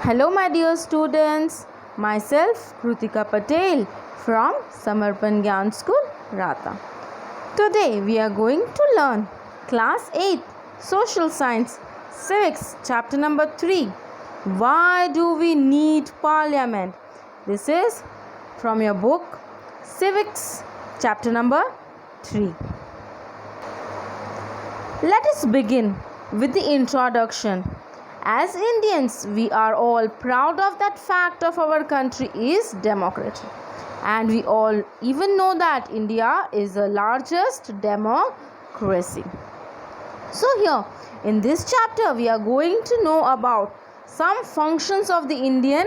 Hello, my dear students. Myself, Krutika Patel from Samarpan Gyan School, Rata. Today, we are going to learn Class 8 Social Science Civics, Chapter number 3. Why do we need Parliament? This is from your book Civics, Chapter number 3. Let us begin with the introduction. As Indians, we are all proud of that fact of our country is democracy. And we all even know that India is the largest democracy. So here, in this chapter, we are going to know about some functions of the Indian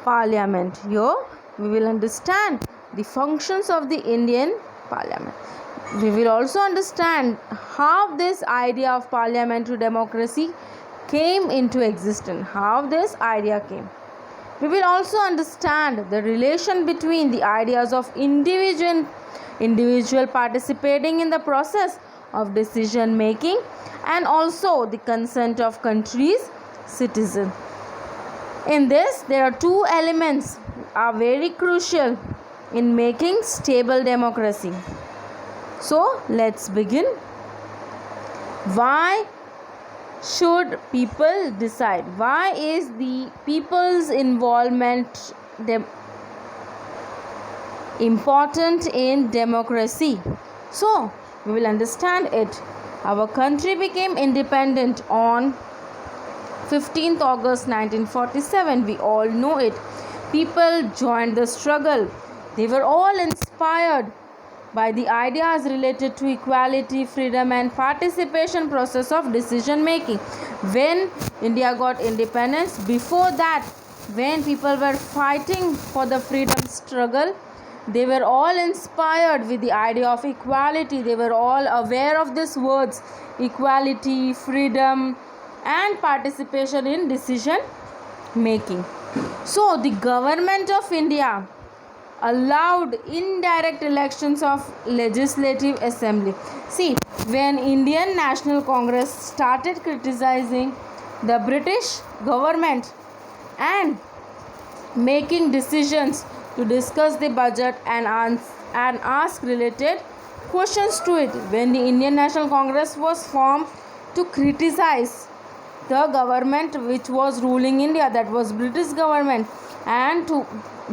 Parliament. Here, we will understand the functions of the Indian Parliament. We will also understand how this idea of parliamentary democracy came into existence, how this idea came. We will also understand the relation between the ideas of individual participating in the process of decision making and also the consent of country's citizens. In this, there are two elements are very crucial in making stable democracy. So, let's begin. Why should people decide? Why is the people's involvement important in democracy? So, we will understand it. Our country became independent on 15th August 1947. We all know it. People joined the struggle. They were all inspired by the ideas related to equality, freedom and participation process of decision making. When India got independence, before that, when people were fighting for the freedom struggle, they were all inspired with the idea of equality. They were all aware of these words, equality, freedom and participation in decision making. So the government of India allowed indirect elections of legislative assembly. See, when Indian National Congress started criticizing the British government and making decisions to discuss the budget and ask related questions to it, when the Indian National Congress was formed to criticize the government which was ruling India, that was British government, and to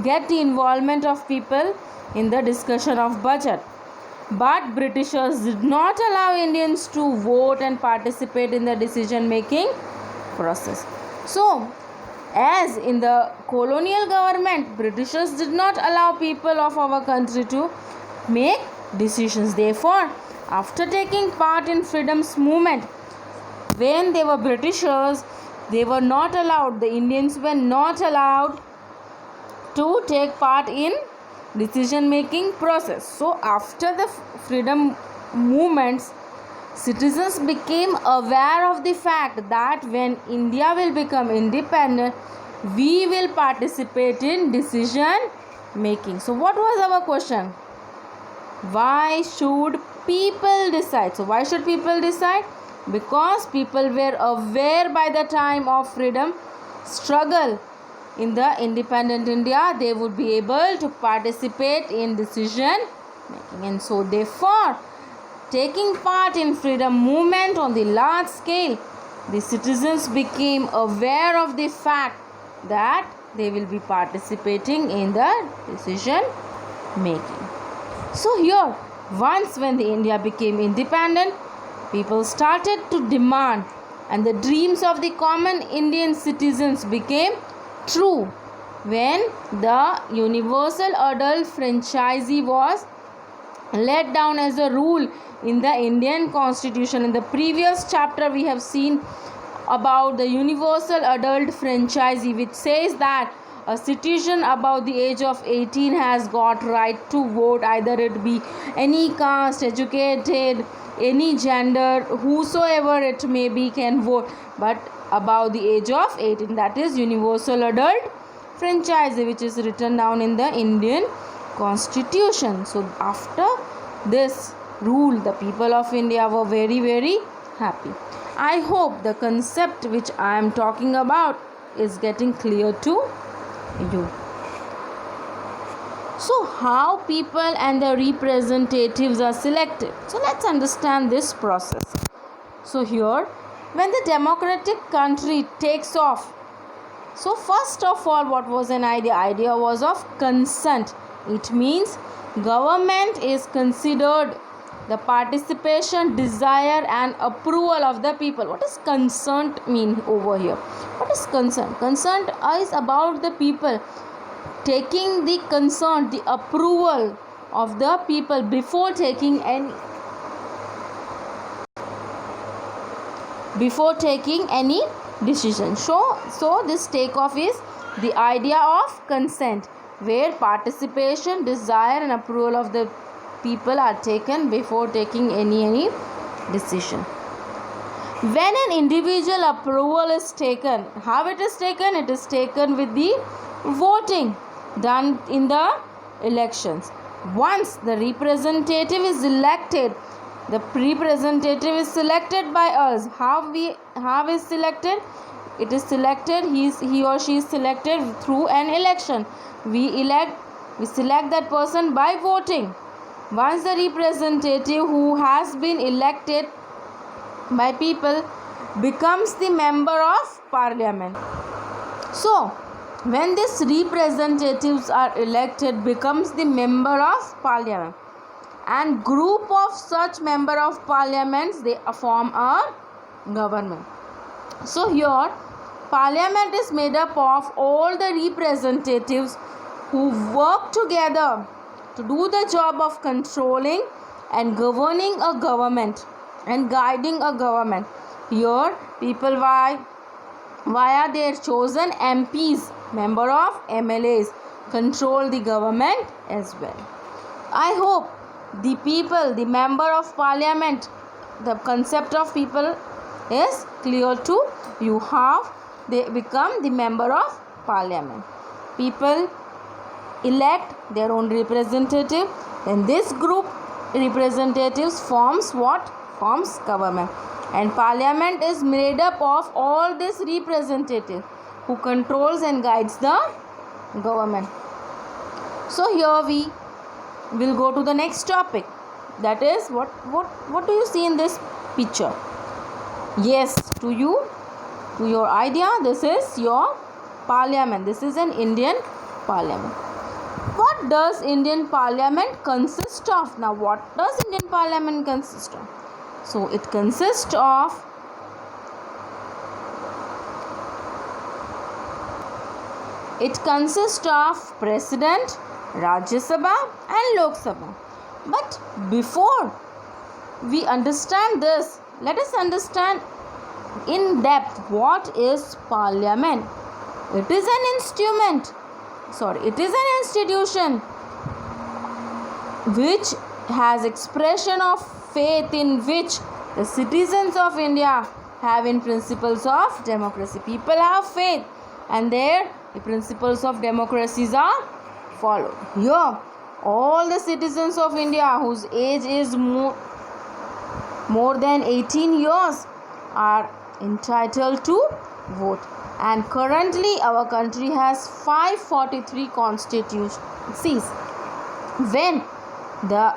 get the involvement of people in the discussion of budget. But Britishers did not allow Indians to vote and participate in the decision making process. So, as in the colonial government, Britishers did not allow people of our country to make decisions. Therefore, after taking part in freedom's movement, when they were Britishers, they were not allowed, the Indians were not allowed to take part in decision making process. So after the freedom movements, citizens became aware of the fact that when India will become independent, we will participate in decision making. So what was our question? Why should people decide? So why should people decide? Because people were aware by the time of freedom struggle in the independent India, they would be able to participate in decision making. And so therefore, taking part in freedom movement on the large scale, the citizens became aware of the fact that they will be participating in the decision making. So here, once when the India became independent, people started to demand, and the dreams of the common Indian citizens became true when the universal adult franchise was laid down as a rule in the Indian Constitution. In the previous chapter, we have seen about the universal adult franchise, which says that a citizen above the age of 18 has got right to vote, either it be any caste, educated, any gender, whosoever it may be can vote, but above the age of 18. That is universal adult franchise, which is written down in the Indian Constitution. So after this rule, the people of India were very, very happy. I hope the concept which I am talking about is getting clear to you. So how people and the representatives are selected? So let's understand this process. So here, when the democratic country takes off, so first of all, what was an idea? Idea was of consent. It means government is considered the participation, desire and approval of the people. What does consent mean over here? What is consent? Consent is about the people taking the consent, the approval of the people before taking any decision. So this takeoff is the idea of consent, where participation, desire and approval of the people are taken before taking any decision. When an individual approval is taken, how it is taken? It is taken with the voting done in the elections. Once the representative is elected, the representative is selected by us. How is selected? It is selected, he or she is selected through an election. We select that person by voting. Once the representative who has been elected by people becomes the member of parliament. So when these representatives are elected, becomes the member of parliament, and group of such member of parliaments, they form a government. So here parliament is made up of all the representatives who work together to do the job of controlling and governing a government and guiding a government. Here people via their chosen MPs, member of MLAs, control the government as well. I hope the people, the member of parliament, the concept of people is clear to you. How they become the member of parliament? People elect their own representative, and this group representatives forms what? Forms government. And parliament is made up of all these representatives who controls and guides the government. So here we will go to the next topic, that is what do you see in this picture? Yes, to your idea, this is your parliament. This is an Indian parliament. What does Indian parliament consist of? Now what does Indian parliament consist of? So it consists of President, Rajya Sabha and Lok Sabha. But before we understand this, let us understand in depth what is parliament. It is an institution which has expression of faith in which the citizens of India have in principles of democracy. People have faith and the principles of democracies are followed. Here all the citizens of India whose age is more than 18 years are entitled to vote. And currently our country has 543 constituencies. When the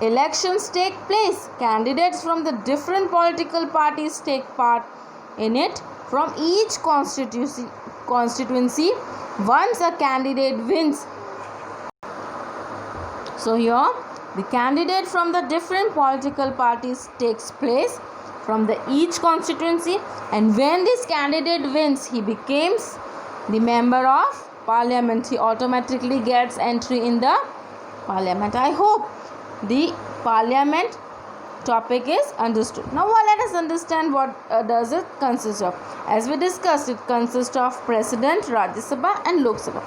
elections take place, candidates from the different political parties take part in it. From each constituency, once a candidate wins, so here the candidate from the different political parties takes place from the each constituency, and when this candidate wins, he becomes the member of parliament. He automatically gets entry in the parliament. I hope the parliament topic is understood. Now let us understand what does it consist of. As we discussed, it consists of President, Rajya Sabha and Lok Sabha.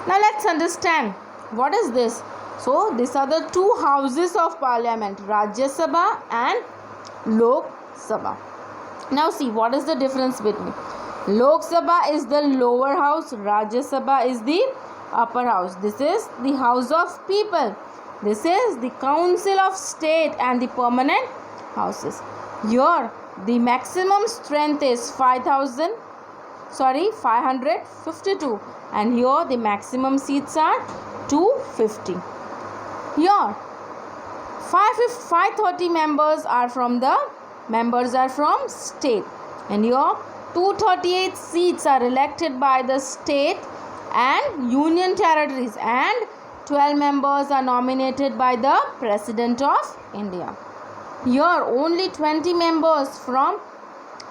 Now let's understand what is this. So these are the two houses of parliament, Rajya Sabha and Lok Sabha. Now see, what is the difference between Lok Sabha is the lower house, Rajya Sabha is the upper house. This is the house of people. This is the council of state and the permanent houses. Here the maximum strength is 5,000 552, and here the maximum seats are 250. Here 530 members are from state, and here 238 seats are elected by the state and union territories, and 12 members are nominated by the President of India. Here only 20 members from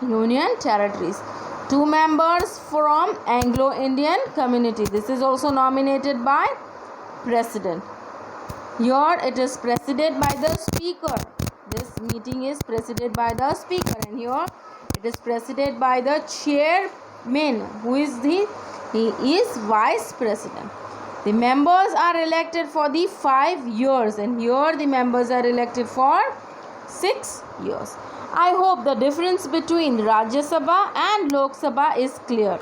union territories, 2 members from Anglo-Indian community. This is also nominated by President. Here it is presided by the Speaker. This meeting is presided by the Speaker, and here it is presided by the Chairman, he is Vice President. The members are elected for the 5 years, and here the members are elected for 6 years. I hope the difference between Rajya Sabha and Lok Sabha is clear.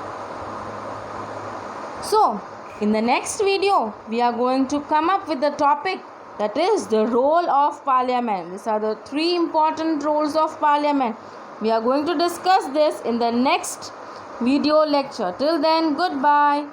So, in the next video, we are going to come up with the topic, that is the role of Parliament. These are the 3 important roles of Parliament. We are going to discuss this in the next video lecture. Till then, goodbye.